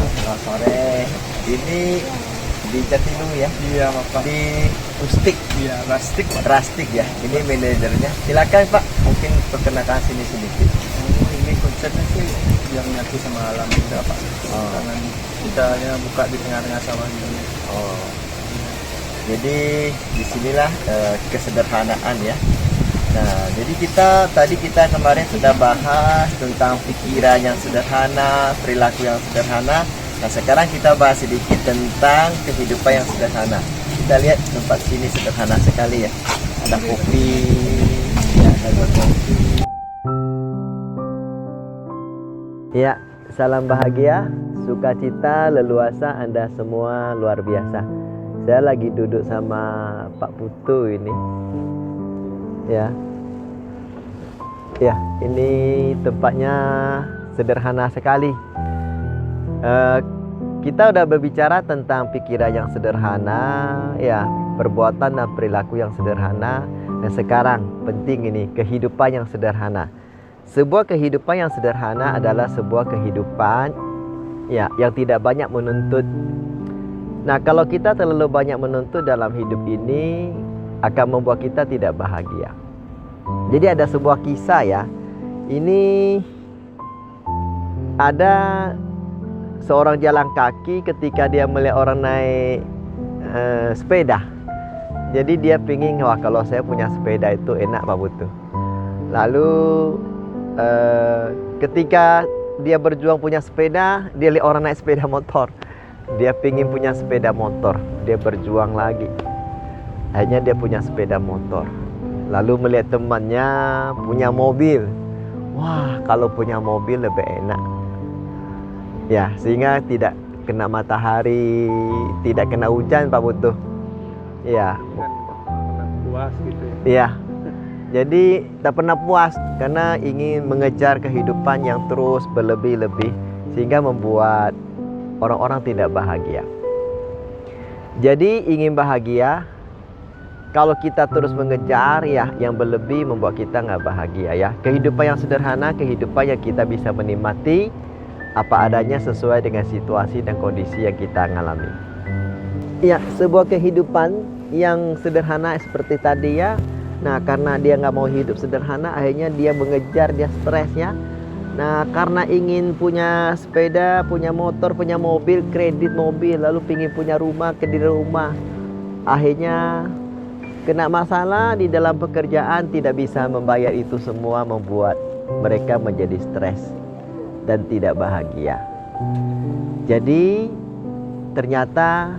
Selamat sore. Ini di Jatinunggal ya? Iya, Bapak. Di Rustik. Iya, Rustik, Pak. Rustik ya. Ini manajernya. Silakan Pak, mungkin perkenalkan sini sedikit. Oh, ini konsepnya sih yang nyatu sama alam juga, Pak. Oh. Jangan kita ya buka di tengah-tengah sawah ini. Oh. Jadi disinilah kesederhanaan ya. Nah, jadi kita kemarin sudah bahas tentang pikiran yang sederhana, perilaku yang sederhana. Nah, sekarang kita bahas sedikit tentang kehidupan yang sederhana. Kita lihat tempat sini sederhana sekali ya. Ada kopi, ya, ada kopi. Ya, salam bahagia, sukacita, leluasa Anda semua luar biasa. Saya lagi duduk sama Pak Putu ini. Ya, ini tempatnya sederhana sekali. Kita udah berbicara tentang pikiran yang sederhana, ya, perbuatan dan perilaku yang sederhana. Dan sekarang penting ini, kehidupan yang sederhana. Sebuah kehidupan yang sederhana adalah sebuah kehidupan, ya, yang tidak banyak menuntut. Nah, kalau kita terlalu banyak menuntut dalam hidup ini, akan membuat kita tidak bahagia. Jadi ada sebuah kisah ya. Ini ada seorang jalan kaki ketika dia melihat orang naik sepeda. Jadi dia pingin, wah kalau saya punya sepeda itu enak Pak Putu. Lalu ketika dia berjuang punya sepeda, dia lihat orang naik sepeda motor. Dia pingin punya sepeda motor. Dia berjuang lagi. Akhirnya dia punya sepeda motor. Lalu melihat temannya punya mobil. Wah, kalau punya mobil lebih enak. Ya, sehingga tidak kena matahari, tidak kena hujan Pak Putu. Ya. Pernah puas gitu ya. Iya. Jadi tak pernah puas karena ingin mengejar kehidupan yang terus berlebih-lebih sehingga membuat orang-orang tidak bahagia. Jadi ingin bahagia, kalau kita terus mengejar ya yang berlebih membuat kita nggak bahagia ya. Kehidupan yang sederhana, kehidupan yang kita bisa menikmati apa adanya sesuai dengan situasi dan kondisi yang kita alami. Ya, sebuah kehidupan yang sederhana seperti tadi ya. Nah, karena dia nggak mau hidup sederhana, akhirnya dia mengejar, dia stresnya. Nah, karena ingin punya sepeda, punya motor, punya mobil, kredit mobil, lalu ingin punya rumah, kredit rumah. Akhirnya kena masalah di dalam pekerjaan, tidak bisa membayar itu semua, membuat mereka menjadi stres dan tidak bahagia. Jadi ternyata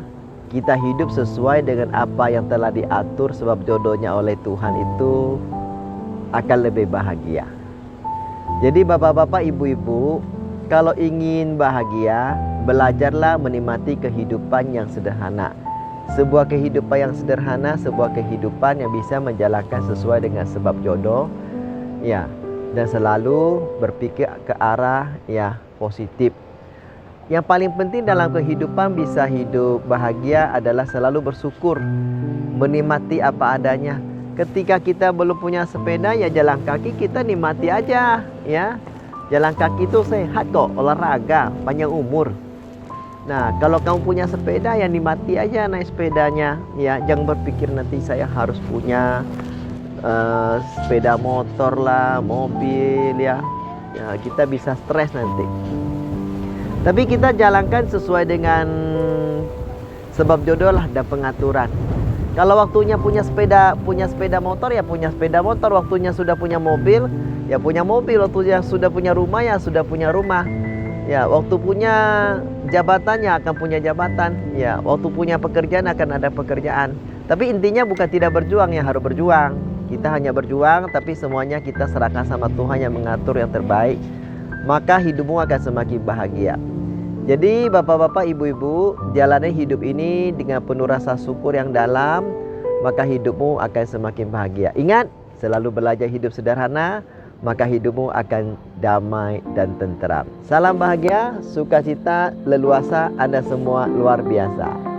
kita hidup sesuai dengan apa yang telah diatur, sebab jodohnya oleh Tuhan itu akan lebih bahagia. Jadi bapak-bapak, ibu-ibu, kalau ingin bahagia, belajarlah menikmati kehidupan yang sederhana. Sebuah kehidupan yang sederhana, sebuah kehidupan yang bisa menjalankan sesuai dengan sebab jodoh, ya, dan selalu berpikir ke arah ya positif. Yang paling penting dalam kehidupan bisa hidup bahagia adalah selalu bersyukur, menikmati apa adanya. Ketika kita belum punya sepeda, ya jalan kaki kita nikmati aja ya. Jalan kaki itu sehat kok, olahraga, panjang umur. Nah, kalau kamu punya sepeda ya nikmati aja naik sepedanya ya. Jangan berpikir nanti saya harus punya sepeda motor lah, mobil ya. Ya, kita bisa stres nanti. Tapi kita jalankan sesuai dengan sebab jodoh lah dan pengaturan. Kalau waktunya punya sepeda motor ya punya sepeda motor, waktunya sudah punya mobil ya punya mobil, waktunya sudah punya rumah ya sudah punya rumah. Ya, waktu punya jabatan ya akan punya jabatan. Ya, waktu punya pekerjaan akan ada pekerjaan. Tapi intinya bukan tidak berjuang, ya harus berjuang. Kita hanya berjuang, tapi semuanya kita serahkan sama Tuhan yang mengatur yang terbaik. Maka hidupmu akan semakin bahagia. Jadi bapak-bapak, ibu-ibu, jalani hidup ini dengan penuh rasa syukur yang dalam, maka hidupmu akan semakin bahagia. Ingat, selalu belajar hidup sederhana, maka hidupmu akan damai dan tenteram. Salam bahagia, sukacita, leluasa, Anda semua luar biasa.